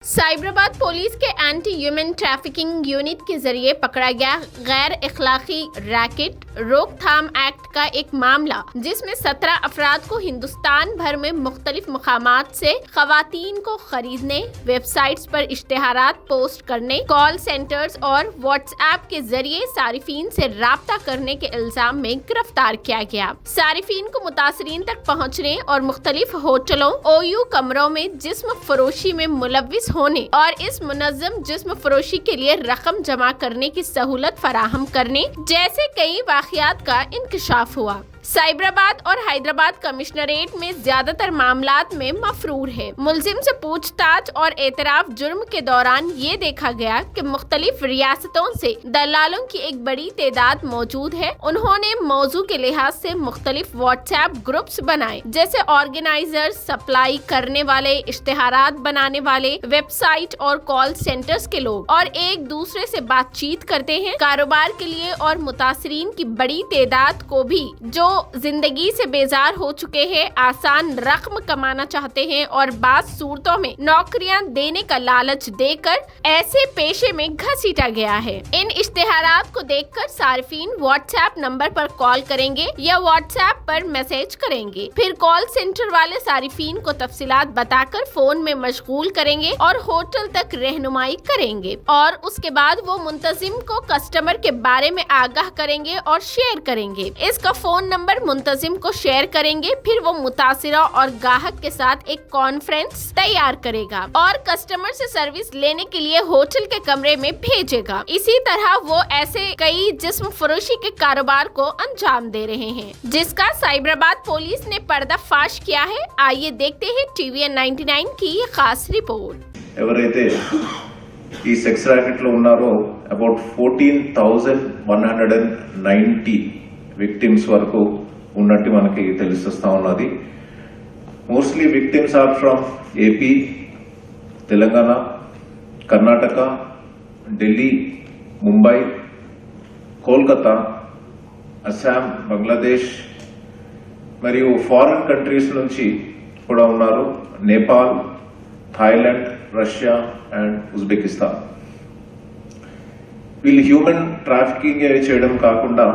Cyberabad police के anti human trafficking unit के जरिए पकड़ा गया गैर इखलाकी रैकेट रोकथाम एक्ट का एक मामला, जिसमें 17 अफराद को हिंदुस्तान भर में मुख्तलिफ मकामात से खवातीन को खरीदने, वेबसाइट्स पर इश्तेहारात पोस्ट करने, कॉल सेंटर्स और व्हाट्सएप के जरिए सारिफीन से राब्ता करने के इल्जाम में गिरफ्तार किया गया। सारिफीन को मुतासरीन तक पहुँचने और मुख्तलिफ होटलों, ओयू कमरों में जिस्म फरोशी में मुलव्विस होने और इस मुनज़्ज़म जिस्म फरोशी के लिए रकम जमा करने की सहूलत फराहम करने जैसे कई वाक़ियात का इंकशाफ हुआ। साइबराबाद और हैदराबाद कमिश्नरेट में ज्यादातर मामलात में मफरूर है। मुलजिम से पूछताछ और एतराफ जुर्म के दौरान ये देखा गया कि मुख्तलिफ रियासतों से दलालों की एक बड़ी तादाद मौजूद है। उन्होंने मौजू के लिहाज से मुख्तलिफ व्हाट्सएप ग्रुप्स बनाए, जैसे ऑर्गेनाइजर, सप्लाई करने वाले, इश्तेहारात बनाने वाले, वेबसाइट और कॉल सेंटर्स के लोग, और एक दूसरे से बातचीत करते हैं। कारोबार के लिए और मुतासरीन की बड़ी तादाद को भी जो जिंदगी से बेजार हो चुके हैं, आसान रकम कमाना चाहते हैं और बात सूरतों में नौकरियां देने का लालच देकर ऐसे पेशे में घसीटा गया है। इन इश्तेहारात को देखकर सार्फिन व्हाट्सएप नंबर पर कॉल करेंगे या व्हाट्सएप पर मैसेज करेंगे। फिर कॉल सेंटर वाले सारिफीन को तफसीलात बताकर फोन में मशगूल करेंगे और होटल तक रहनुमाई करेंगे, और उसके बाद वो मुंतजिम को कस्टमर के बारे में आगाह करेंगे और शेयर करेंगे। इसका फोन नंबर मुंतजिम को शेयर करेंगे। फिर वो मुतासिरा और गाहक के साथ एक कॉन्फ्रेंस तैयार करेगा और कस्टमर से सर्विस लेने के लिए होटल के कमरे में भेजेगा। इसी तरह वो ऐसे कई जिस्म फरोशी के कारोबार को अंजाम दे रहे हैं, जिसका साइबराबाद पुलिस ने पर्दाफाश किया है। आइए देखते हैं TVN 99 की ये खास रिपोर्ट। ఎవరైతే ఈ సెక్స్ ర్యాకెట్ లో ఉన్నారో అబౌట్ 14,190 విక్టిమ్స్ వరకు ఉన్నట్టు మనకి తెలుస్తా ఉన్నది. Mostly victims are from AP, Telangana, Karnataka, Delhi, Mumbai, Kolkata, Assam, Bangladesh మరియు ఫారిన్ కంట్రీస్ నుంచి కూడా ఉన్నారు. Nepal, Thailand, Russia and Uzbekistan. వీళ్ళు హ్యూమన్ ట్రాఫికింగ్ చేయడం కాకుండా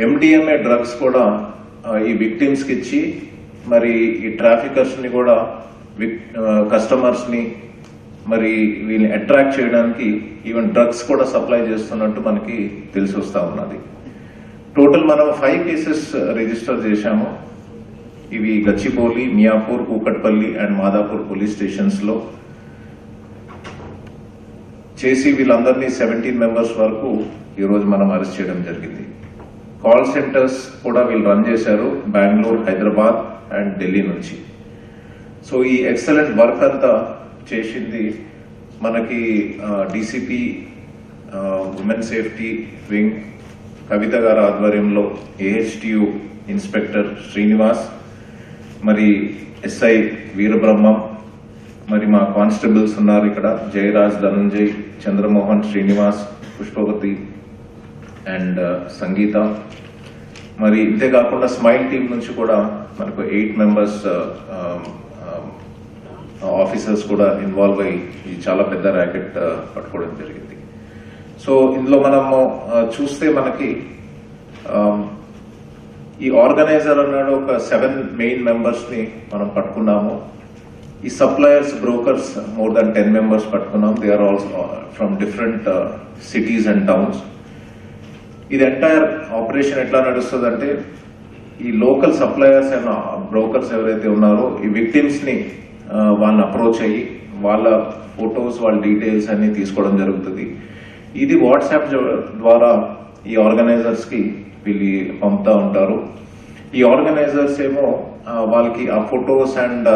MDMA డ్రగ్స్ కూడా ఈ విక్టిమ్స్ కి ఇచ్చి మరి ఈ ట్రాఫికర్స్ ని కూడా కస్టమర్స్ ని మరి వీళ్ళని అట్రాక్ట్ చేయడానికి ఈవెన్ డ్రగ్స్ కూడా సప్లై చేస్తున్నట్టు మనకి తెలిసి వస్తా ఉన్నది. టోటల్ మనం 5 కేసెస్ రిజిస్టర్ చేశాము. ఇవి Gachibowli, Miyapur, Kukatpally and Madhapur police stations లో చేసి వీళ్ళందరినీ 17 మెంబర్స్ వరకు ఈ రోజు మనం అరెస్ట్ చేయడం జరిగింది. కాల్ సెంటర్స్ కూడా వీళ్ళు రన్ చేశారు బెంగళూరు, హైదరాబాద్ అండ్ ఢిల్లీ నుంచి. సో ఈ ఎక్సలెంట్ వర్క్ అంతా చేసింది మనకి DCP ఉమెన్ సేఫ్టీ వింగ్ కవిత గారి ఆధ్వర్యంలో AHTU ఇన్స్పెక్టర్ శ్రీనివాస్, మరి SI వీరబ్రహ్మం, మరి మా కానిస్టేబుల్స్ ఉన్నారు ఇక్కడ జయరాజ్, ధనంజయ్, చంద్రమోహన్, శ్రీనివాస్, పుష్పవతి అండ్ సంగీత. మరి ఇంతే కాకుండా స్మైల్ టీం నుంచి కూడా మనకు 8 మెంబర్స్ ఆఫీసర్స్ కూడా ఇన్వాల్వ్ అయ్యి ఈ చాలా పెద్ద ర్యాకెట్ పట్టుకోవడం జరిగింది. సో ఇందులో మనము చూస్తే మనకి ఈ ఆర్గనైజర్ అన్నాడు ఒక 7 మెయిన్ మెంబర్స్ ని మనం పట్టుకున్నాము. ఈ suppliers, brokers more than 10 members పట్టుకున్నాం. They are also from different cities and towns. ఇది ఎంటైర్ ఆపరేషన్ ఎట్లా నడుస్తుంది అంటే ఈ లోకల్ సప్లయర్స్ అండ్ బ్రోకర్స్ ఎవరైతే ఉన్నారో ఈ విక్టిమ్స్ ని వాళ్ళని అప్రోచ్ అయ్యి వాళ్ళ ఫొటోస్, వాళ్ళ డీటెయిల్స్ అన్ని తీసుకోవడం జరుగుతుంది. ఇది వాట్సాప్ ద్వారా ఈ ఆర్గనైజర్స్ కి వీళ్ళు పంపుతా ఉంటారు. ఈ ఆర్గనైజర్స్ ఏమో వాళ్ళకి ఆ ఫొటోస్ అండ్